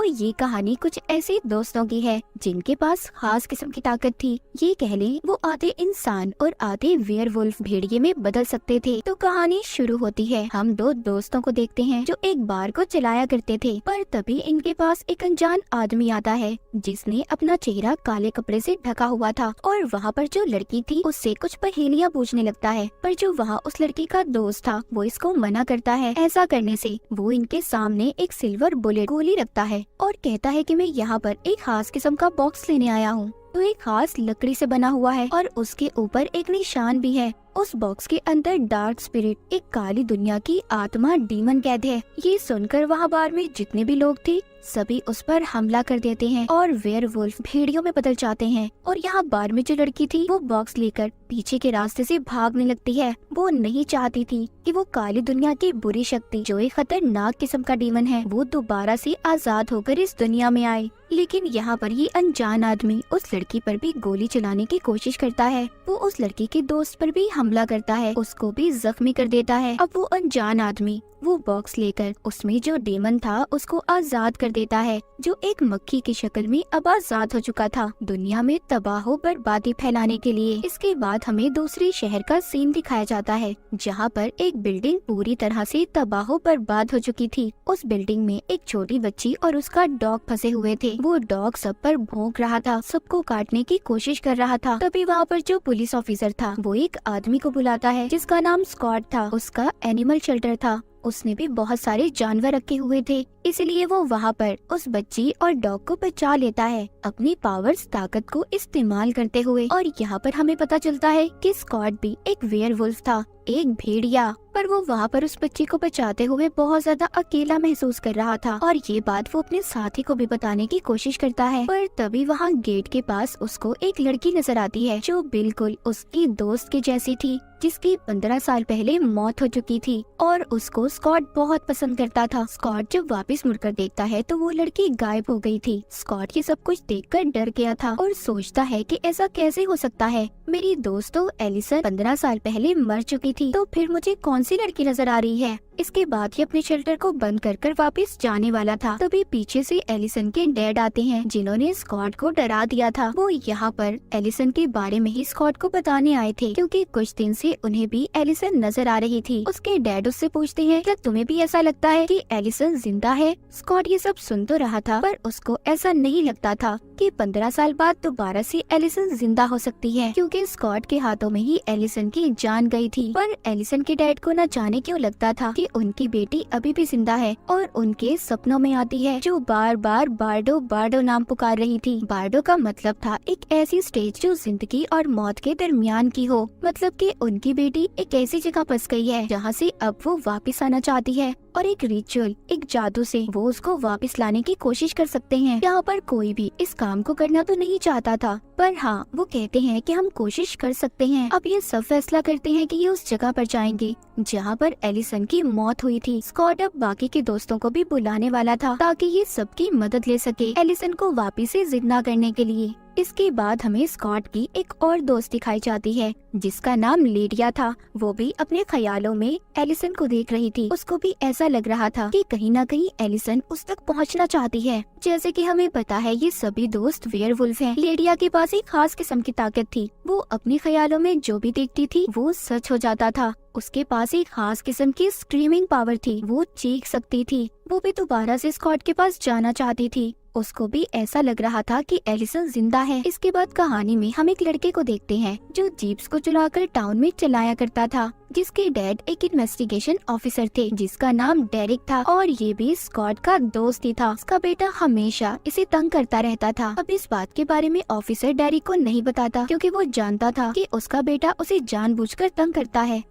तो ये कहानी कुछ ऐसे दोस्तों की है जिनके पास खास किस्म की ताकत थी। ये कह लें वो आधे इंसान और आधे वेयरवुल्फ भेड़िए में बदल सकते थे। तो कहानी शुरू होती है। हम दो दोस्तों को देखते हैं जो एक बार को चलाया करते थे, पर तभी इनके पास एक अनजान आदमी आता है जिसने अपना चेहरा काले कपड़े से ढका हुआ था और वहाँ पर जो लड़की थी उससे कुछ पहेलियाँ पूछने लगता है। पर जो वहाँ उस लड़की का दोस्त था वो इसको मना करता है। ऐसा करने से वो इनके सामने एक सिल्वर बुलेट गोली रखता है और कहता है कि मैं यहाँ पर एक खास किस्म का बॉक्स लेने आया हूँ। तो एक खास लकड़ी से बना हुआ है और उसके ऊपर एक निशान भी है। उस बॉक्स के अंदर डार्क स्पिरिट, एक काली दुनिया की आत्मा डीमन कैद है। ये सुनकर वहाँ बार में जितने भी लोग थे सभी उस पर हमला कर देते हैं और वेयरवुल्फ भेड़ियों में बदल जाते हैं। और यहाँ बार में जो लड़की थी वो बॉक्स लेकर पीछे के रास्ते से भागने लगती है। वो नहीं चाहती थी कि वो काली दुनिया की बुरी शक्ति, जो एक खतरनाक किस्म का डीमन है, वो दोबारा से आजाद होकर इस दुनिया में आए। लेकिन यहाँ पर ये अनजान आदमी उस लड़की पर भी गोली चलाने की कोशिश करता है। वो उस लड़की के दोस्त पर भी हमला करता है, उसको भी जख्मी कर देता है। अब वो अनजान आदमी वो बॉक्स लेकर उसमें जो डेमन था उसको आजाद कर देता है, जो एक मक्खी की शक्ल में अब आजाद हो चुका था दुनिया में तबाह बर्बादी फैलाने के लिए। इसके बाद हमें दूसरे शहर का सीन दिखाया जाता है जहाँ पर एक बिल्डिंग पूरी तरह से तबाह बर्बाद हो चुकी थी। उस बिल्डिंग में एक छोटी बच्ची और उसका डॉग फंसे हुए थे। वो डॉग सब पर भौंक रहा था, सबको काटने की कोशिश कर रहा था। तभी वहाँ पर जो पुलिस ऑफिसर था वो एक आदमी को बुलाता है जिसका नाम स्कॉट था। उसका एनिमल शेल्टर था, उसने भी बहुत सारे जानवर रखे हुए थे, इसलिए वो वहाँ पर उस बच्ची और डॉग को बचा लेता है अपनी पावर्स ताकत को इस्तेमाल करते हुए। और यहाँ पर हमें पता चलता है कि स्कॉट भी एक वेयरवुल्फ था, एक भेड़िया, पर वो वहाँ पर उस बच्ची को बचाते हुए बहुत ज्यादा अकेला महसूस कर रहा था। और ये बात वो अपने साथी को भी बताने की कोशिश करता है। पर तभी वहाँ गेट के पास उसको एक लड़की नजर आती है जो बिल्कुल उसकी दोस्त के जैसी थी, जिसकी 15 साल पहले मौत हो चुकी थी। और उसको स्कॉट बहुत पसंद करता था। स्कॉट जब वापस मुड़कर देखता है तो वो लड़की गायब हो गई थी। स्कॉट ये सब कुछ देखकर डर गया था और सोचता है कि ऐसा कैसे हो सकता है, मेरी दोस्त तो एलिसन 15 साल पहले मर चुकी थी, तो फिर मुझे कौन सी लड़की नजर आ रही है। इसके बाद ये अपने शेल्टर को बंद कर वापस जाने वाला था। तभी पीछे से एलिसन के डैड आते हैं जिन्होंने स्कॉट को डरा दिया था। वो यहाँ पर एलिसन के बारे में ही स्कॉट को बताने आए थे क्योंकि कुछ दिन से उन्हें भी एलिसन नजर आ रही थी। उसके डैड उससे पूछते हैं क्या तुम्हें भी ऐसा लगता है कि एलिसन जिंदा है। स्कॉट ये सब सुन तो रहा था पर उसको ऐसा नहीं लगता था कि 15 साल बाद दोबारा से एलिसन जिंदा हो सकती है, क्योंकि स्कॉट के हाथों में ही एलिसन की जान गई थी। पर एलिसन के डैड को न जाने क्यों लगता था कि उनकी बेटी अभी भी जिंदा है और उनके सपनों में आती है, जो बार बार बार्डो बार्डो नाम पुकार रही थी। बार्डो का मतलब था एक ऐसी स्टेज जो जिंदगी और मौत के दरमियान की हो। मतलब कि उनकी बेटी एक ऐसी जगह फंस गई है जहाँ से अब वो वापस आना चाहती है और एक रिचुअल, एक जादू से वो उसको वापस लाने की कोशिश कर सकते हैं। यहाँ पर कोई भी इस काम को करना तो नहीं चाहता था, पर हाँ वो कहते हैं कि हम कोशिश कर सकते हैं। अब ये सब फैसला करते हैं कि ये उस जगह पर जाएंगे जहाँ पर एलिसन की मौत हुई थी। स्कॉट अब बाकी के दोस्तों को भी बुलाने वाला था ताकि ये सबकी मदद ले सके एलिसन को वापस से जिंदा करने के लिए। इसके बाद हमें स्कॉट की एक और दोस्त दिखाई जाती है जिसका नाम लेडिया था। वो भी अपने ख्यालों में एलिसन को देख रही थी। उसको भी ऐसा लग रहा था कि कहीं ना कहीं एलिसन उस तक पहुंचना चाहती है। जैसे कि हमें पता है ये सभी दोस्त वेयरवुल्फ हैं। लेडिया के पास एक खास किस्म की ताकत थी, वो अपने ख्यालों में जो भी देखती थी वो सच हो जाता था। उसके पास एक खास किस्म की स्क्रीमिंग पावर थी, वो चीख सकती थी। वो भी दोबारा से स्कॉट के पास जाना चाहती थी। उसको भी ऐसा लग रहा था कि एलिसन जिंदा है। इसके बाद कहानी में हम एक लड़के को देखते हैं जो जीप्स को चलाकर टाउन में चलाया करता था, जिसके डैड एक इन्वेस्टिगेशन ऑफिसर थे जिसका नाम डेरिक था और ये भी स्कॉट का दोस्त ही था। उसका बेटा हमेशा इसे तंग करता रहता था। अब इस बात के बारे में ऑफिसर डेरिक को नहीं बताता क्योंकि वो जानता था कि उसका बेटा उसे जानबूझकर तंग करता है।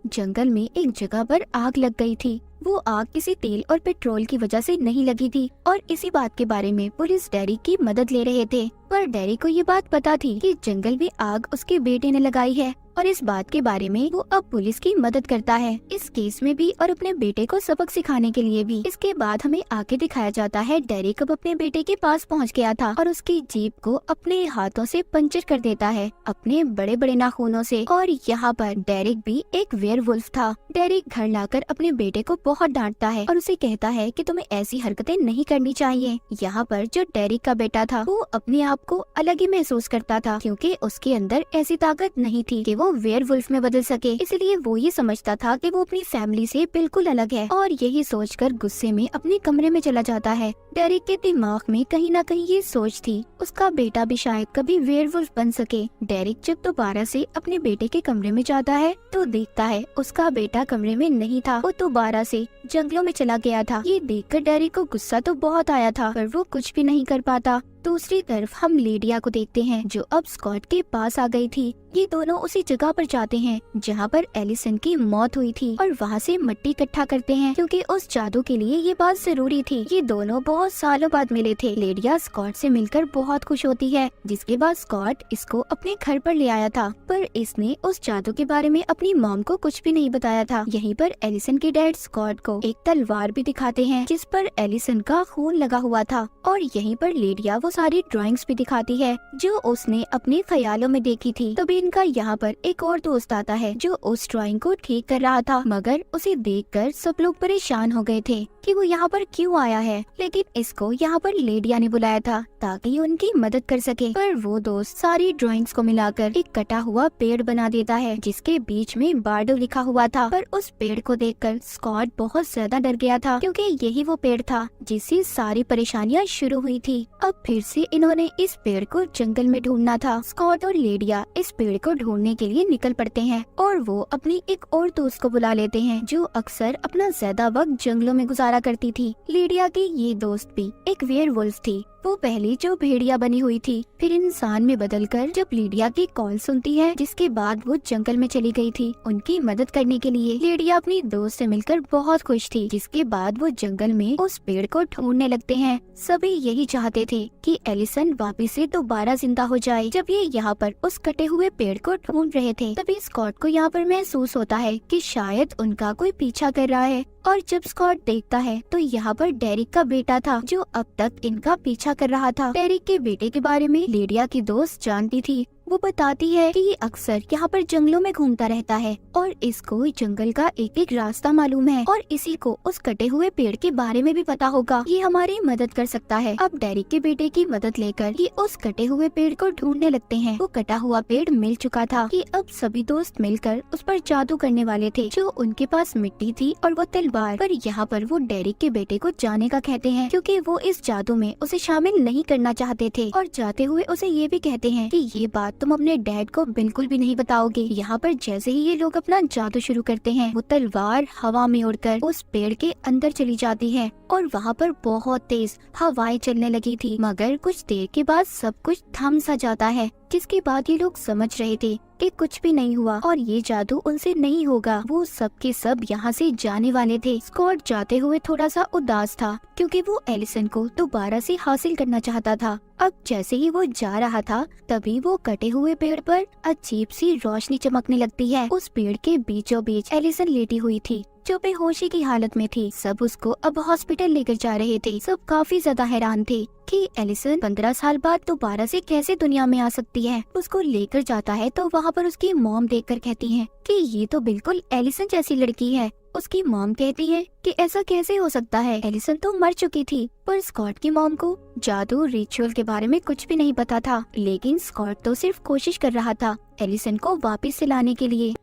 जंगल में एक जगह पर आग लग गई थी। वो आग किसी तेल और पेट्रोल की वजह से नहीं लगी थी और इसी बात के बारे में पुलिस डेरिक की मदद ले रहे थे। पर डेरिक को ये बात पता थी कि जंगल में आग उसके बेटे ने लगाई है और इस बात के बारे में वो अब पुलिस की मदद करता है, इस केस में भी और अपने बेटे को सबक सिखाने के लिए भी। इसके बाद हमें आगे दिखाया जाता है डेरिक अब अपने बेटे के पास पहुंच गया था और उसकी जीप को अपने हाथों से पंचर कर देता है अपने बड़े बड़े नाखूनों से। और यहाँ पर डेरिक भी एक वेयरवुल्फ था। डेरिक घर लाकर अपने बेटे को बहुत डांटता है और उसे कहता है कि तुम्हें ऐसी हरकतें नहीं करनी चाहिए। यहाँ पर जो डेरिक का बेटा था वो अपने आप को अलग ही महसूस करता था, क्योंकि उसके अंदर ऐसी ताकत नहीं थी कि वो वेयरवुल्फ में बदल सके। इसलिए वो ये समझता था कि वो अपनी फैमिली से बिल्कुल अलग है और यही सोचकर गुस्से में अपने कमरे में चला जाता है। डेरिक के दिमाग में कहीं न कहीं ये सोच थी उसका बेटा भी शायद कभी वेयरवुल्फ बन सके। डेरिक जब दोबारा से अपने बेटे के कमरे में जाता है तो देखता है उसका बेटा कमरे में नहीं था, वो दोबारा से जंगलों में चला गया था। ये देखकर डेरिक को गुस्सा तो बहुत आया था, पर वो कुछ भी नहीं कर पाता। दूसरी तरफ हम लिडिया को देखते हैं जो अब स्कॉट के पास आ गई थी। ये दोनों उसी जगह पर जाते हैं जहाँ पर एलिसन की मौत हुई थी और वहाँ से मिट्टी इकट्ठा करते हैं, क्योंकि उस जादू के लिए ये बात जरूरी थी। ये दोनों बहुत सालों बाद मिले थे। लिडिया स्कॉट से मिलकर बहुत खुश होती है, जिसके बाद स्कॉट इसको अपने घर पर ले आया था, पर इसने उस जादू के बारे में अपनी मॉम को कुछ भी नहीं बताया था। यहीं पर एलिसन के डैड स्कॉट को एक तलवार भी दिखाते हैं जिस पर एलिसन का खून लगा हुआ था, और यहीं पर लिडिया वो सारी ड्राइंग्स भी दिखाती है जो उसने अपने ख्यालों में देखी थी। तभी इनका यहाँ पर एक और दोस्त आता है जो उस ड्राइंग को ठीक कर रहा था, मगर उसे देखकर सब लोग परेशान हो गए थे कि वो यहाँ पर क्यों आया है। लेकिन इसको यहाँ पर लिडिया ने बुलाया था ताकि उनकी मदद कर सके। पर वो दोस्त सारी ड्राइंग्स को मिलाकर एक कटा हुआ पेड़ बना देता है जिसके बीच में बार्डो लिखा हुआ था। पर उस पेड़ को देखकर स्कॉट बहुत ज्यादा डर गया था, क्योंकि यही वो पेड़ था जिससे सारी परेशानियाँ शुरू हुई थी। अब फिर से इन्होंने इस पेड़ को जंगल में ढूंढना था। स्कॉट और लिडिया इस पेड़ को ढूंढने के लिए निकल पड़ते हैं और वो अपनी एक और दोस्त को बुला लेते हैं जो अक्सर अपना ज्यादा वक्त जंगलों में गुजारा करती थी। लिडिया की ये दोस्त भी एक वेयरवुल्फ थी। वो पहले जो भेड़िया बनी हुई थी फिर इंसान में बदलकर जब लिडिया की कॉल सुनती है, जिसके बाद वो जंगल में चली गई थी उनकी मदद करने के लिए। लिडिया अपनी दोस्त से मिलकर बहुत खुश थी, जिसके बाद वो जंगल में उस पेड़ को ढूंढने लगते हैं। सभी यही चाहते थे कि एलिसन वापिस से दोबारा जिंदा हो जाए। जब ये यहाँ पर उस कटे हुए पेड़ को ढूंढ रहे थे तभी स्कॉट को यहाँ पर महसूस होता है कि शायद उनका कोई पीछा कर रहा है। और जब स्कॉट देखता है तो यहाँ पर डेरिक का बेटा था जो अब तक इनका पीछा कर रहा था। डेरिक के बेटे के बारे में लिडिया की दोस्त जानती थी। वो बताती है कि ये अक्सर यहाँ पर जंगलों में घूमता रहता है और इसको जंगल का एक एक रास्ता मालूम है और इसी को उस कटे हुए पेड़ के बारे में भी पता होगा। ये हमारी मदद कर सकता है। अब डेरिक के बेटे की मदद लेकर ये उस कटे हुए पेड़ को ढूंढने लगते हैं। वो कटा हुआ पेड़ मिल चुका था कि अब सभी दोस्त मिलकर उस पर जादू करने वाले थे। जो उनके पास मिट्टी थी और वो तलवार, पर यहाँ पर वो डेरिक के बेटे को जाने का कहते हैं क्योंकि वो इस जादू में उसे शामिल नहीं करना चाहते थे। और जाते हुए उसे ये भी कहते हैं कि ये बात तुम अपने डैड को बिल्कुल भी नहीं बताओगे। यहाँ पर जैसे ही ये लोग अपना जादू शुरू करते हैं वो तलवार हवा में उड़कर उस पेड़ के अंदर चली जाती है और वहाँ पर बहुत तेज हवाएं चलने लगी थी, मगर कुछ देर के बाद सब कुछ थम सा जाता है, जिसके बाद ये लोग समझ रहे थे कि कुछ भी नहीं हुआ और ये जादू उनसे नहीं होगा। वो सब के सब यहाँ से जाने वाले थे। स्कॉट जाते हुए थोड़ा सा उदास था क्योंकि वो एलिसन को दोबारा से हासिल करना चाहता था। अब जैसे ही वो जा रहा था तभी वो कटे हुए पेड़ पर अजीब सी रोशनी चमकने लगती है। उस पेड़ के बीचों बीच एलिसन लेटी हुई थी जो बेहोशी की हालत में थी। सब उसको अब हॉस्पिटल लेकर जा रहे थे। सब काफी ज्यादा हैरान थे कि एलिसन 15 साल बाद दोबारा से कैसे दुनिया में आ सकती है। उसको लेकर जाता है तो वहाँ पर उसकी मॉम देखकर कहती है कि ये तो बिल्कुल एलिसन जैसी लड़की है। उसकी मॉम कहती है कि ऐसा कैसे हो सकता है, एलिसन तो मर चुकी थी। पर स्कॉट की मॉम को जादू रिचुअल के बारे में कुछ भी नहीं पता था, लेकिन स्कॉट तो सिर्फ कोशिश कर रहा था एलिसन को वापस से लाने के लिए।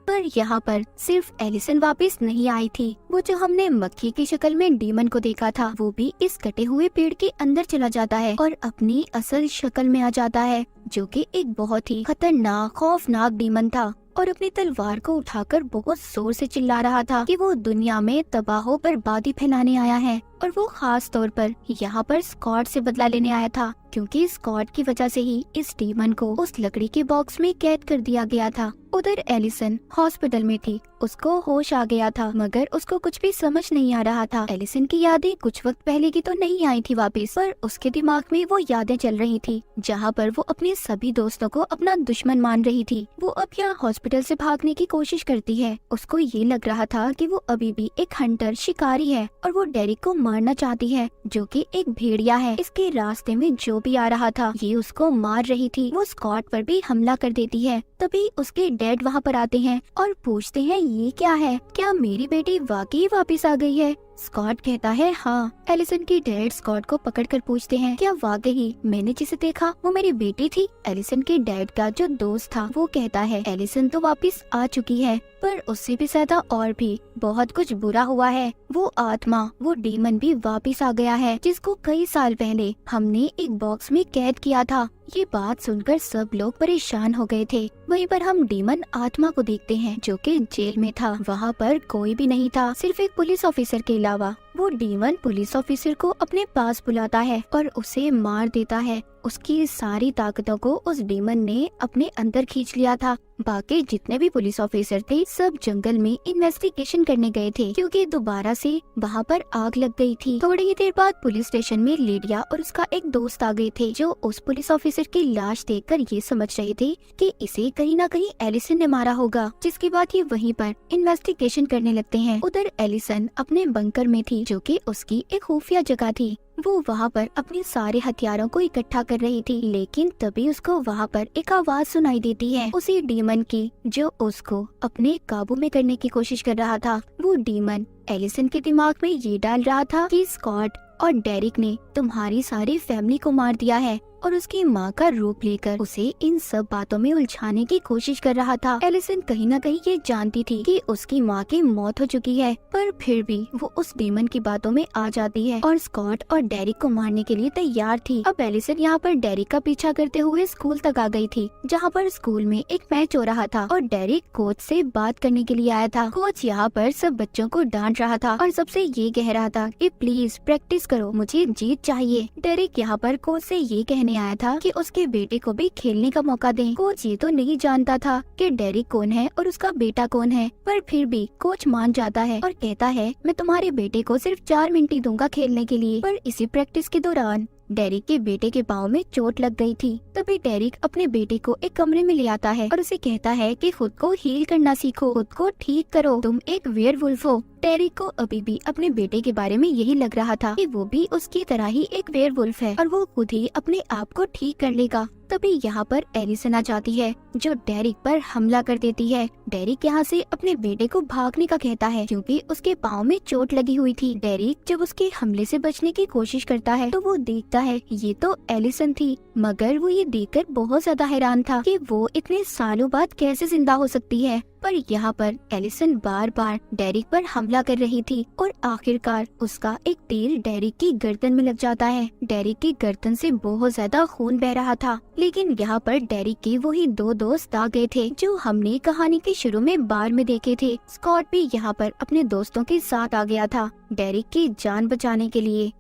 पर यहाँ पर सिर्फ एलिसन वापस नहीं आई थी। वो जो हमने मक्खी की शक्ल में डीमन को देखा था वो भी इस कटे हुए पेड़ के अंदर चला जाता है और अपनी असल शक्ल में आ जाता है, जो कि एक बहुत ही खतरनाक खौफनाक डीमन था और अपनी तलवार को उठाकर बहुत जोर से चिल्ला रहा था कि वो दुनिया में तबाह बर्बादी फैलाने आया है और वो खास तौर पर यहाँ पर स्कॉट से बदला लेने आया था। क्योंकि स्कॉट की वजह से ही इस डीमन को उस लकड़ी के बॉक्स में कैद कर दिया गया था। उधर एलिसन हॉस्पिटल में थी, उसको होश आ गया था मगर उसको कुछ भी समझ नहीं आ रहा था। एलिसन की यादें कुछ वक्त पहले की तो नहीं आई थी वापस, पर उसके दिमाग में वो यादें चल रही थी जहाँ पर वो अपने सभी दोस्तों को अपना दुश्मन मान रही थी। वो अब यहाँ हॉस्पिटल से भागने की कोशिश करती है। उसको ये लग रहा था कि वो अभी भी एक हंटर शिकारी है और वो डेरिक को मारना चाहती है जो कि एक भेड़िया है। इसके रास्ते में जो भी आ रहा था ये उसको मार रही थी। वो स्कॉट पर भी हमला कर देती है। तभी उसके डैड वहाँ पर आते हैं और पूछते हैं ये क्या है, क्या मेरी बेटी वाकई वापस आ गई है? स्कॉट कहता है हाँ। एलिसन की डैड स्कॉट को पकड़कर पूछते हैं क्या वाकई मैंने जिसे देखा वो मेरी बेटी थी? एलिसन के डैड का जो दोस्त था वो कहता है एलिसन तो वापस आ चुकी है पर उससे भी ज्यादा और भी बहुत कुछ बुरा हुआ है। वो आत्मा, वो डीमन भी वापस आ गया है जिसको कई साल पहले हमने एक बॉक्स में कैद किया था। ये बात सुनकर सब लोग परेशान हो गए थे। वहीं पर हम डीमन आत्मा को देखते हैं जो कि जेल में था। वहाँ पर कोई भी नहीं था, सिर्फ एक पुलिस ऑफिसर के अलावा। वो डीमन पुलिस ऑफिसर को अपने पास बुलाता है और उसे मार देता है। उसकी सारी ताकतों को उस डीमन ने अपने अंदर खींच लिया था। बाकी जितने भी पुलिस ऑफिसर थे सब जंगल में इन्वेस्टिगेशन करने गए थे क्योंकि दोबारा से वहाँ पर आग लग गई थी। थोड़ी ही देर बाद पुलिस स्टेशन में लिडिया और उसका एक दोस्त आ गए थे जो उस पुलिस ऑफिसर की लाश देखकर ये समझ रहे थे कि इसे कहीं ना कहीं एलिसन ने मारा होगा। जिसके बाद ये वहीं पर इन्वेस्टिगेशन करने लगते हैं। उधर एलिसन अपने बंकर में थी जो कि उसकी एक खुफिया जगह थी। वो वहाँ पर अपने सारे हथियारों को इकट्ठा कर रही थी, लेकिन तभी उसको वहाँ पर एक आवाज सुनाई देती है उसी डीमन की जो उसको अपने काबू में करने की कोशिश कर रहा था। वो डीमन एलिसन के दिमाग में ये डाल रहा था कि स्कॉट और डेरिक ने तुम्हारी सारी फैमिली को मार दिया है और उसकी माँ का रूप लेकर उसे इन सब बातों में उलझाने की कोशिश कर रहा था। एलिसन कहीं न कहीं ये जानती थी कि उसकी माँ की मौत हो चुकी है, पर फिर भी वो उस डीमन की बातों में आ जाती है और स्कॉट और डेरिक को मारने के लिए तैयार थी। अब एलिसन यहाँ पर डेरिक का पीछा करते हुए स्कूल तक आ गई थी जहाँ पर स्कूल में एक मैच हो रहा था और डेरिक कोच से बात करने के लिए आया था। कोच यहाँ पर सब बच्चों को डांट रहा था और सबसे ये कह रहा था कि प्लीज प्रैक्टिस करो, मुझे जीत चाहिए। डेरिक यहाँ पर कोच से ये कहने आया था कि उसके बेटे को भी खेलने का मौका दें। कोच ये तो नहीं जानता था कि डेरिक कौन है और उसका बेटा कौन है, पर फिर भी कोच मान जाता है और कहता है मैं तुम्हारे बेटे को सिर्फ 4 मिनट ही दूंगा खेलने के लिए। पर इसी प्रैक्टिस के दौरान डेरिक के बेटे के पाँव में चोट लग गई थी। तभी डेरिक अपने बेटे को एक कमरे में ले आता है और उसे कहता है कि खुद को हील करना सीखो, खुद को ठीक करो, तुम एक वेयरवुल्फ हो। डेरिक को अभी भी अपने बेटे के बारे में यही लग रहा था कि वो भी उसकी तरह ही एक वेयरवुल्फ है और वो खुद ही अपने आप को ठीक कर लेगा। तभी यहाँ पर एलिसन आ जाती है जो डेरिक पर हमला कर देती है। डेरिक यहाँ से अपने बेटे को भागने का कहता है क्योंकि उसके पाँव में चोट लगी हुई थी। डेरिक जब उसके हमले से बचने की कोशिश करता है तो वो देखता है ये तो एलिसन थी, मगर वो ये देखकर बहुत ज्यादा हैरान था कि वो इतने सालों बाद कैसे जिंदा हो सकती है। पर यहाँ पर एलिसन बार बार डेरिक पर हमला कर रही थी और आखिरकार उसका एक तीर डेरिक की गर्दन में लग जाता है। डेरिक की गर्दन से बहुत ज्यादा खून बह रहा था, लेकिन यहाँ पर डेरिक के वही 2 दोस्त आ गए थे जो हमने कहानी के शुरू में बार में देखे थे। स्कॉट भी यहाँ पर अपने दोस्तों के साथ आ गया था डेरिक की जान बचाने के लिए।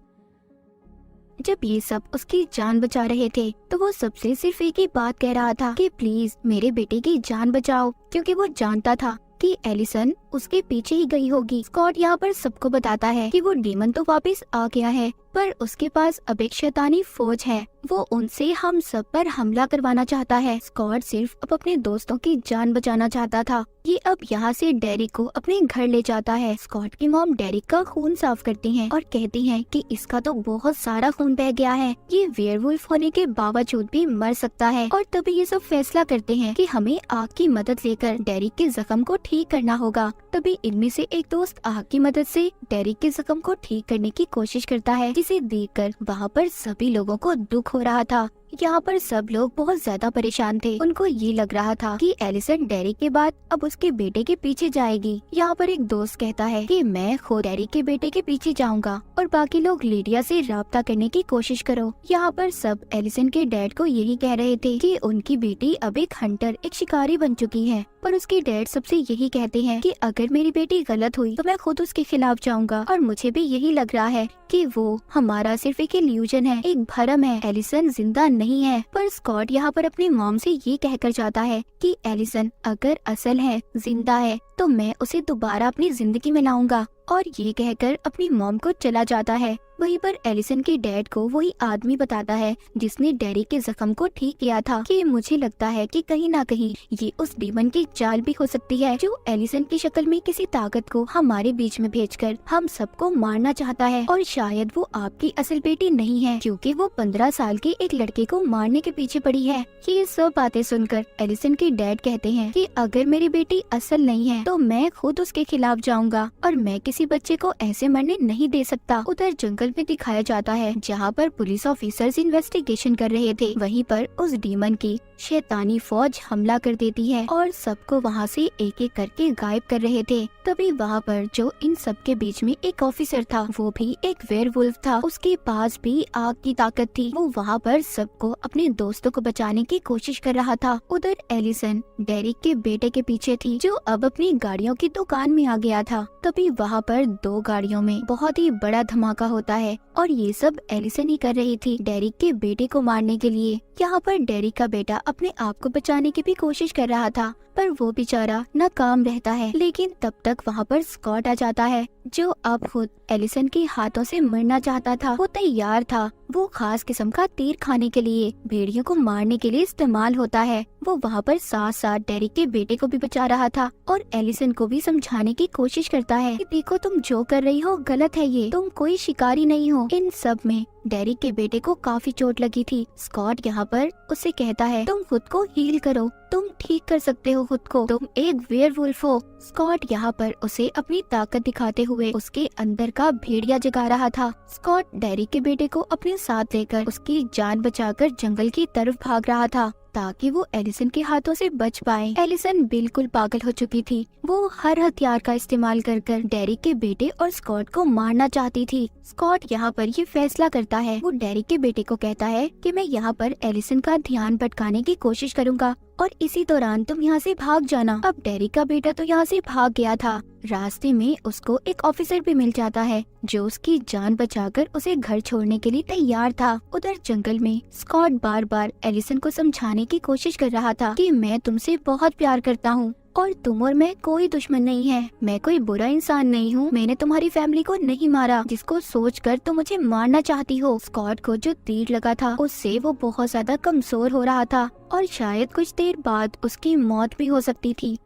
जब ये सब उसकी जान बचा रहे थे तो वो सबसे सिर्फ एक ही बात कह रहा था कि प्लीज मेरे बेटे की जान बचाओ, क्योंकि वो जानता था कि एलिसन उसके पीछे ही गई होगी। स्कॉट यहाँ पर सबको बताता है कि वो डीमन तो वापस आ गया है पर उसके पास अब एक शैतानी फौज है, वो उनसे हम सब पर हमला करवाना चाहता है। स्कॉट सिर्फ अब अपने दोस्तों की जान बचाना चाहता था। ये अब यहाँ से डेरिक को अपने घर ले जाता है। स्कॉट की मॉम डेरिक का खून साफ करती हैं और कहती हैं कि इसका तो बहुत सारा खून बह गया है, ये वेयरवुल्फ होने के बावजूद भी मर सकता है। और तभी ये सब फैसला करते हैं कि हमें आग की मदद लेकर डेरिक के जख्म को ठीक करना होगा। तभी इनमें से एक दोस्त आग की मदद से डेरिक के जख्म को ठीक करने की कोशिश करता है, जिसे देखकर वहाँ पर सभी लोगों को दुख हो रहा था। यहाँ पर सब लोग बहुत ज्यादा परेशान थे। उनको ये लग रहा था कि एलिसन डेरिक के बाद अब उसके बेटे के पीछे जाएगी। यहाँ पर एक दोस्त कहता है कि मैं खुद डेरिक के बेटे के पीछे जाऊंगा और बाकी लोग लीडिया से राब्ता करने की कोशिश करो। यहाँ पर सब एलिसन के डैड को यही कह रहे थे कि उनकी बेटी अब एक हंटर, एक शिकारी बन चुकी है। पर उसके डैड सबसे यही कहते हैं कि अगर मेरी बेटी गलत हुई तो मैं खुद उसके खिलाफ जाऊंगा। और मुझे भी यही लग रहा है कि वो हमारा सिर्फ एक इल्यूजन है, एक भरम है, एलिसन जिंदा नहीं है। पर स्कॉट यहाँ पर अपनी मॉम से ये कहकर जाता है कि एलिसन अगर असल है, जिंदा है, तो मैं उसे दोबारा अपनी जिंदगी में लाऊंगा। और ये कहकर अपनी मॉम को चला जाता है। वहीं पर एलिसन के डैड को वही आदमी बताता है जिसने डेरिक के जख्म को ठीक किया था कि मुझे लगता है कि कहीं ना कहीं ये उस डीमन की चाल भी हो सकती है जो एलिसन की शक्ल में किसी ताकत को हमारे बीच में भेजकर हम सबको मारना चाहता है। और शायद वो आपकी असल बेटी नहीं है क्योंकि वो 15 साल के एक लड़के को मारने के पीछे पड़ी है। ये सब बातें सुनकर एलिसन के डैड कहते हैं कि अगर मेरी बेटी असल नहीं है तो मैं खुद उसके खिलाफ जाऊंगा और मैं किसी बच्चे को ऐसे मरने नहीं दे सकता। उधर जंगल में दिखाया जाता है जहाँ पर पुलिस ऑफिसर्स इन्वेस्टिगेशन कर रहे थे। वहीं पर उस डीमन की शैतानी फौज हमला कर देती है और सबको वहाँ से एक एक करके गायब कर रहे थे। तभी वहाँ पर जो इन सब के बीच में एक ऑफिसर था, वो भी एक वेयरवुल्फ था, उसके पास भी आग की ताकत थी। वो वहाँ पर सबको अपने दोस्तों को बचाने की कोशिश कर रहा था। उधर एलिसन डेरिक के बेटे के पीछे थी जो अब अपनी गाड़ियों की दुकान में आ गया था। तभी वहाँ पर 2 गाड़ियों में बहुत ही बड़ा धमाका होता है और ये सब एलिसन ही कर रही थी डेरिक के बेटे को मारने के लिए। यहाँ पर डेरिक का बेटा अपने आप को बचाने की भी कोशिश कर रहा था पर वो बेचारा नाकाम रहता है। लेकिन तब तक वहाँ पर स्कॉट आ जाता है जो अब खुद एलिसन के हाथों से मरना चाहता था। वो तैयार था, वो खास किस्म का तीर खाने के लिए, भेड़ियों को मारने के लिए इस्तेमाल होता है। वो वहाँ पर साथ साथ डेरिक के बेटे को भी बचा रहा था और एलिसन को भी समझाने की कोशिश करता है कि देखो तुम जो कर रही हो गलत है, ये तुम कोई शिकारी नहीं हो। इन सब में डेरिक के बेटे को काफी चोट लगी थी। स्कॉट यहाँ पर उसे कहता है तुम खुद को हील करो, तुम ठीक कर सकते हो खुद को, तुम एक वेयरवुल्फ हो। स्कॉट यहाँ पर उसे अपनी ताकत दिखाते हुए उसके अंदर का भेड़िया जगा रहा था। स्कॉट डेरिक के बेटे को अपने साथ लेकर उसकी जान बचाकर जंगल की तरफ भाग रहा था ताकि वो एलिसन के हाथों से बच पाए। एलिसन बिल्कुल पागल हो चुकी थी। वो हर हथियार का इस्तेमाल कर डेरिक के बेटे और स्कॉट को मारना चाहती थी। स्कॉट यहाँ पर ये फैसला करता है, वो डेरिक के बेटे को कहता है कि मैं यहाँ पर एलिसन का ध्यान भटकाने की कोशिश करूँगा और इसी दौरान तुम यहाँ से भाग जाना। अब डेरिक का बेटा तो यहाँ से भाग गया था। रास्ते में उसको एक ऑफिसर भी मिल जाता है जो उसकी जान बचाकर उसे घर छोड़ने के लिए तैयार था। उधर जंगल में स्कॉट बार बार एलिसन को समझाने की कोशिश कर रहा था कि मैं तुमसे बहुत प्यार करता हूँ और तुम और मैं कोई दुश्मन नहीं है, मैं कोई बुरा इंसान नहीं हूँ, मैंने तुम्हारी फैमिली को नहीं मारा जिसको सोचकर तुम मुझे मारना चाहती हो। स्कॉट को जो तीर लगा था उससे वो बहुत ज्यादा कमजोर हो रहा था और शायद कुछ देर बाद उसकी मौत भी हो सकती थी।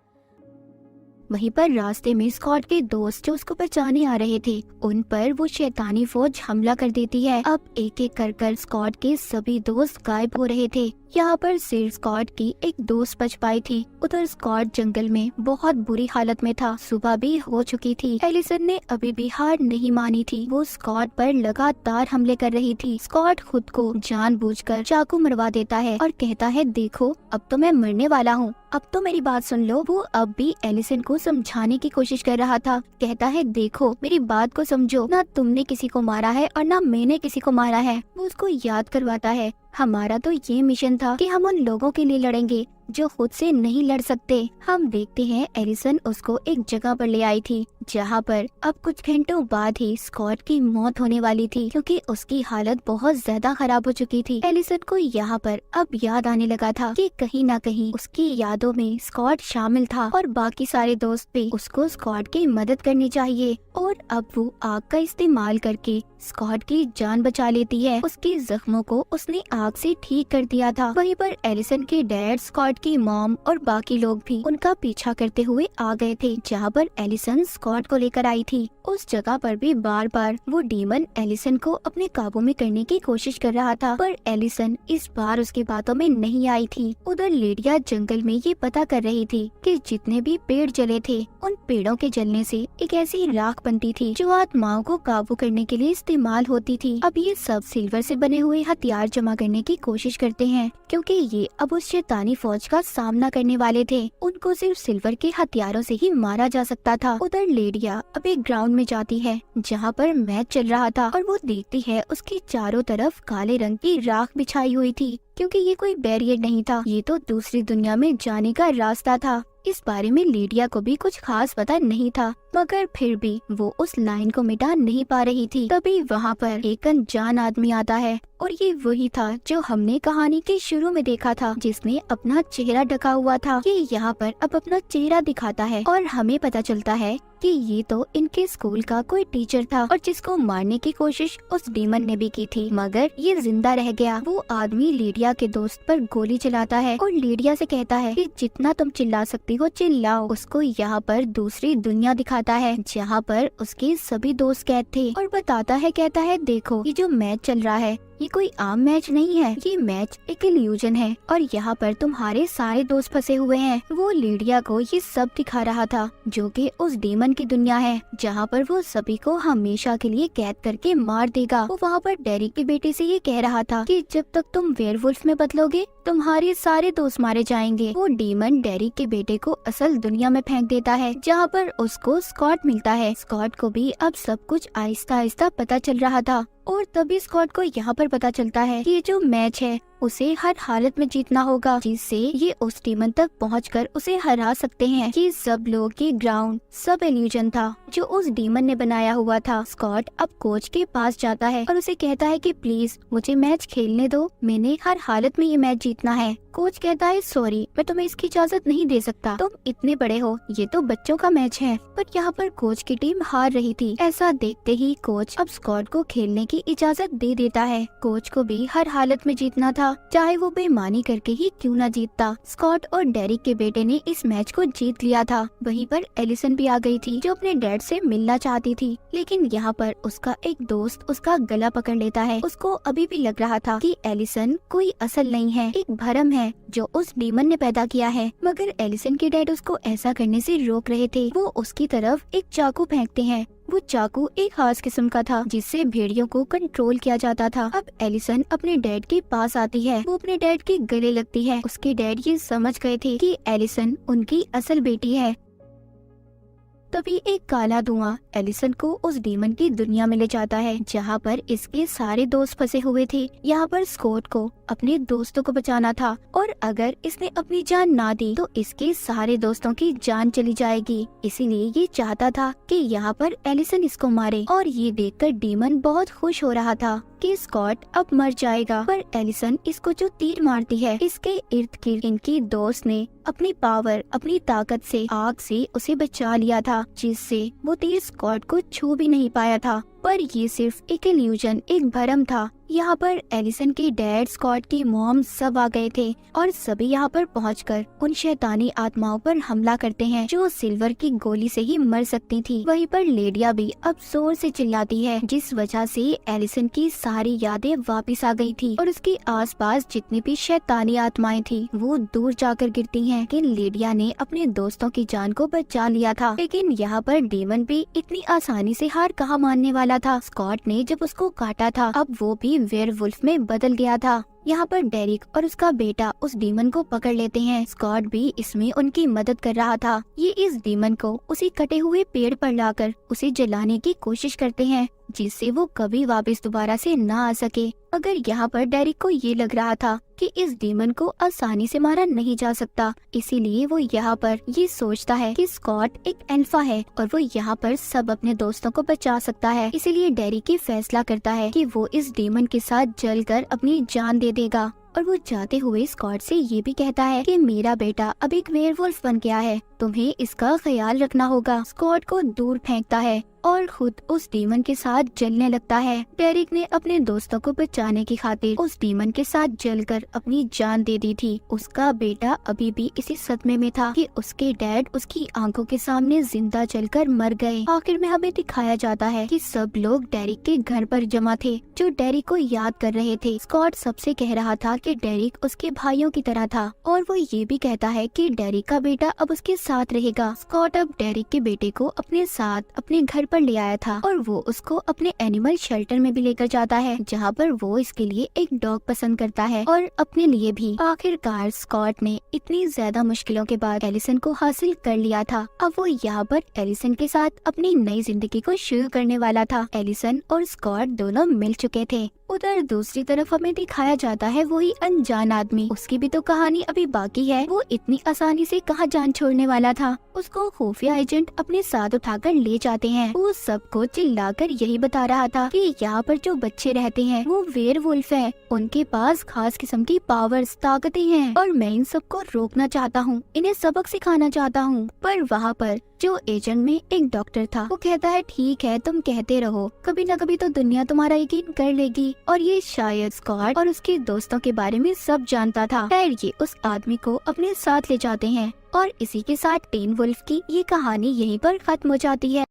वहीं पर रास्ते में स्कॉट के दोस्त जो उसको बचाने आ रहे थे उन पर वो शैतानी फौज हमला कर देती है। अब एक एक कर स्कॉट के सभी दोस्त गायब हो रहे थे। यहाँ पर सिर्फ स्कॉट की एक दोस्त बच पाई थी। उधर स्कॉट जंगल में बहुत बुरी हालत में था, सुबह भी हो चुकी थी। एलिसन ने अभी भी हार नहीं मानी थी, वो स्कॉट पर लगातार हमले कर रही थी। स्कॉट खुद को जानबूझकर चाकू मरवा देता है और कहता है देखो अब तो मैं मरने वाला हूँ, अब तो मेरी बात सुन लो। वो अब भी एलिसन को समझाने की कोशिश कर रहा था, कहता है देखो मेरी बात को समझो, ना तुमने किसी को मारा है और ना मैंने किसी को मारा है। वो उसको याद करवाता है हमारा तो ये मिशन था कि हम उन लोगों के लिए लड़ेंगे जो खुद से नहीं लड़ सकते। हम देखते हैं एलिसन उसको एक जगह पर ले आई थी जहाँ पर अब कुछ घंटों बाद ही स्कॉट की मौत होने वाली थी क्योंकि उसकी हालत बहुत ज्यादा खराब हो चुकी थी। एलिसन को यहाँ पर अब याद आने लगा था कि कहीं ना कहीं उसकी यादों में स्कॉट शामिल था और बाकी सारे दोस्त भी उसको स्कॉट की मदद करनी चाहिए। और अब वो आग का इस्तेमाल करके स्कॉट की जान बचा लेती है। उसके जख्मों को उसने आग से ठीक कर दिया था। वहीं पर एलिसन के डैड स्कॉट स्कॉट की मॉम और बाकी लोग भी उनका पीछा करते हुए आ गए थे जहाँ पर एलिसन स्कॉट को लेकर आई थी। उस जगह पर भी बार बार वो डीमन एलिसन को अपने काबू में करने की कोशिश कर रहा था, पर एलिसन इस बार उसकी बातों में नहीं आई थी। उधर लिडिया जंगल में ये पता कर रही थी कि जितने भी पेड़ जले थे उन पेड़ों के जलने से एक ऐसी राख बनती थी जो आत्माओं को काबू करने के लिए इस्तेमाल होती थी। अब ये सब सिल्वर से बने हुए हथियार जमा करने की कोशिश करते हैं क्योंकि ये अब उस शैतानी फौज का सामना करने वाले थे। उनको सिर्फ सिल्वर के हथियारों से ही मारा जा सकता था। उधर लिडिया अब एक ग्राउंड में जाती है जहाँ पर मैच चल रहा था और वो देखती है उसके चारों तरफ काले रंग की राख बिछाई हुई थी क्योंकि ये कोई बैरियर नहीं था, ये तो दूसरी दुनिया में जाने का रास्ता था। इस बारे में लिडिया को भी कुछ खास पता नहीं था, मगर फिर भी वो उस लाइन को मिटा नहीं पा रही थी। तभी वहाँ पर एक अनजान आदमी आता है और ये वही था जो हमने कहानी के शुरू में देखा था, जिसने अपना चेहरा ढका हुआ था। ये यहाँ पर अब अपना चेहरा दिखाता है और हमें पता चलता है कि ये तो इनके स्कूल का कोई टीचर था और जिसको मारने की कोशिश उस डीमन ने भी की थी, मगर ये जिंदा रह गया। वो आदमी लिडिया के दोस्त पर गोली चलाता है और लिडिया से कहता है कि जितना तुम चिल्ला सकती हो चिल्लाओ। उसको यहाँ पर दूसरी दुनिया दिखाता है जहाँ पर उसके सभी दोस्त कैद थे और बताता है, कहता है देखो ये जो मैच चल रहा है ये कोई आम मैच नहीं है, ये मैच एक इल्यूजन है और यहाँ पर तुम्हारे सारे दोस्त फंसे हुए हैं। वो लिडिया को ये सब दिखा रहा था जो कि उस डीमन की दुनिया है जहाँ पर वो सभी को हमेशा के लिए कैद करके मार देगा। वो वहाँ पर डेरिक के बेटे से ये कह रहा था कि जब तक तुम वेयरवुल्फ में बदलोगे तुम्हारे सारे दोस्त मारे जाएंगे। वो डीमन डेरिक के बेटे को असल दुनिया में फेंक देता है जहाँ पर उसको स्कॉट मिलता है। स्कॉट को भी अब सब कुछ आहिस्ता आहिस्ता पता चल रहा था और तभी स्कॉट को यहाँ पर पता चलता है कि ये जो मैच है उसे हर हालत में जीतना होगा, जिससे ये उस डीमन तक पहुंचकर उसे हरा सकते हैं। ये सब लोग ये ग्राउंड सब इल्यूजन था जो उस डीमन ने बनाया हुआ था। स्कॉट अब कोच के पास जाता है और उसे कहता है कि प्लीज मुझे मैच खेलने दो, मैंने हर हालत में ये मैच जीतना है। कोच कहता है सॉरी मैं तुम्हें इसकी इजाजत नहीं दे सकता, तुम इतने बड़े हो, ये तो बच्चों का मैच है। पर यहाँ पर कोच की टीम हार रही थी। ऐसा देखते ही कोच अब स्कॉट को खेलने की इजाजत दे देता है। कोच को भी हर हालत में जीतना था, चाहे वो बेईमानी करके ही क्यों न जीतता। स्कॉट और डेरिक के बेटे ने इस मैच को जीत लिया था। वहीं पर एलिसन भी आ गई थी जो अपने डैड से मिलना चाहती थी, लेकिन यहाँ पर उसका एक दोस्त उसका गला पकड़ लेता है। उसको अभी भी लग रहा था कि एलिसन कोई असल नहीं है, एक भरम है जो उस डीमन ने पैदा किया है, मगर एलिसन के डैड उसको ऐसा करने से रोक रहे थे। वो उसकी तरफ एक चाकू फेंकते हैं। वो चाकू एक खास किस्म का था जिससे भेड़ियों को कंट्रोल किया जाता था। अब एलिसन अपने डैड के पास आती है, वो अपने डैड के गले लगती है। उसके डैड ये समझ गए थे कि एलिसन उनकी असल बेटी है। तभी एक काला धुआं एलिसन को उस डीमन की दुनिया में ले जाता है जहाँ पर इसके सारे दोस्त फंसे हुए थे। यहाँ पर स्कॉट को अपने दोस्तों को बचाना था और अगर इसने अपनी जान ना दी तो इसके सारे दोस्तों की जान चली जाएगी। इसीलिए ये चाहता था कि यहाँ पर एलिसन इसको मारे और ये देखकर डीमन बहुत खुश हो रहा था कि स्कॉट अब मर जाएगा। पर एलिसन इसको जो तीर मारती है इसके इर्द गिर्द इनकी दोस्त ने अपनी पावर अपनी ताकत से आग से उसे बचा लिया था, जिससे वो तीर स्कॉट को छू भी नहीं पाया था। पर ये सिर्फ एक इल्यूजन, एक भ्रम था। यहाँ पर एलिसन के डैड, स्कॉट की मॉम सब आ गए थे और सभी यहाँ पर पहुंचकर उन शैतानी आत्माओं पर हमला करते हैं जो सिल्वर की गोली से ही मर सकती थी। वहीं पर लिडिया भी अब जोर से चिल्लाती है जिस वजह से एलिसन की सारी यादें वापस आ गई थी और उसके आसपास जितनी भी शैतानी आत्माएं थी वो दूर जाकर गिरती हैं। कि लिडिया ने अपने दोस्तों की जान को बचा लिया था, लेकिन यहाँ पर डीमन भी इतनी आसानी से हार कहाँ मानने वाला था। स्कॉट ने जब उसको काटा था अब वो भी वेयरवुल्फ में बदल गया था। यहाँ पर डेरिक और उसका बेटा उस डीमन को पकड़ लेते हैं। स्कॉट भी इसमें उनकी मदद कर रहा था। ये इस डीमन को उसी कटे हुए पेड़ पर लाकर उसे जलाने की कोशिश करते हैं जिससे वो कभी वापस दोबारा से ना आ सके। मगर यहाँ पर डेरिक को ये लग रहा था कि इस डीमन को आसानी से मारा नहीं जा सकता, इसीलिए वो यहाँ पर ये सोचता है कि स्कॉट एक अल्फा है और वो यहाँ पर सब अपने दोस्तों को बचा सकता है। इसीलिए डेरिक ये फैसला करता है कि वो इस डीमन के साथ जलकर अपनी जान दे देगा और वो जाते हुए स्कॉट से ये भी कहता है कि मेरा बेटा अब एक वेयरवुल्फ बन गया है तुम्हें इसका ख्याल रखना होगा। स्कॉट को दूर फेंकता है और खुद उस डीमन के साथ जलने लगता है। डेरिक ने अपने दोस्तों को बचाने की खातिर उस डीमन के साथ जलकर अपनी जान दे दी थी। उसका बेटा अभी भी इसी सदमे में था कि उसके डैड उसकी आंखों के सामने जिंदा जलकर मर गए। आखिर में हमें दिखाया जाता है कि सब लोग डेरिक के घर पर जमा थे, जो डेरिक को याद कर रहे थे। स्कॉट सबसे कह रहा था कि डेरिक उसके भाइयों की तरह था और वो ये भी कहता है कि डेरिक का बेटा अब उसके साथ रहेगा। स्कॉट अब डेरिक के बेटे को अपने साथ अपने घर पर ले आया था और वो उसको अपने एनिमल शेल्टर में भी लेकर जाता है, जहाँ पर वो इसके लिए एक डॉग पसंद करता है और अपने लिए भी। आखिरकार स्कॉट ने इतनी ज्यादा मुश्किलों के बाद एलिसन को हासिल कर लिया था। अब वो यहाँ पर एलिसन के साथ अपनी नई जिंदगी को शुरू करने वाला था। एलिसन और स्कॉट दोनों मिल चुके थे। उधर दूसरी तरफ हमें दिखाया जाता है वही अनजान आदमी। उसकी भी तो कहानी अभी बाकी है। वो इतनी आसानी से कहाँ जान छोड़ने वाला था। उसको खुफिया एजेंट अपने साथ उठाकर ले जाते हैं। वो सबको चिल्लाकर यही बता रहा था कि यहाँ पर जो बच्चे रहते हैं वो वेयरवुल्फ हैं। उनके पास खास किस्म की पावर्स, ताकतें हैं और मैं इन सबको रोकना चाहता हूँ, इन्हें सबक सिखाना चाहता हूँ। पर वहाँ पर जो एजेंट में एक डॉक्टर था, वो कहता है ठीक है, तुम कहते रहो, कभी न कभी तो दुनिया तुम्हारा यकीन कर लेगी। और ये शायद स्कॉट और उसके दोस्तों के बारे में सब जानता था। खैर ये उस आदमी को अपने साथ ले जाते हैं और इसी के साथ टीन वुल्फ की ये कहानी यहीं पर खत्म हो जाती है।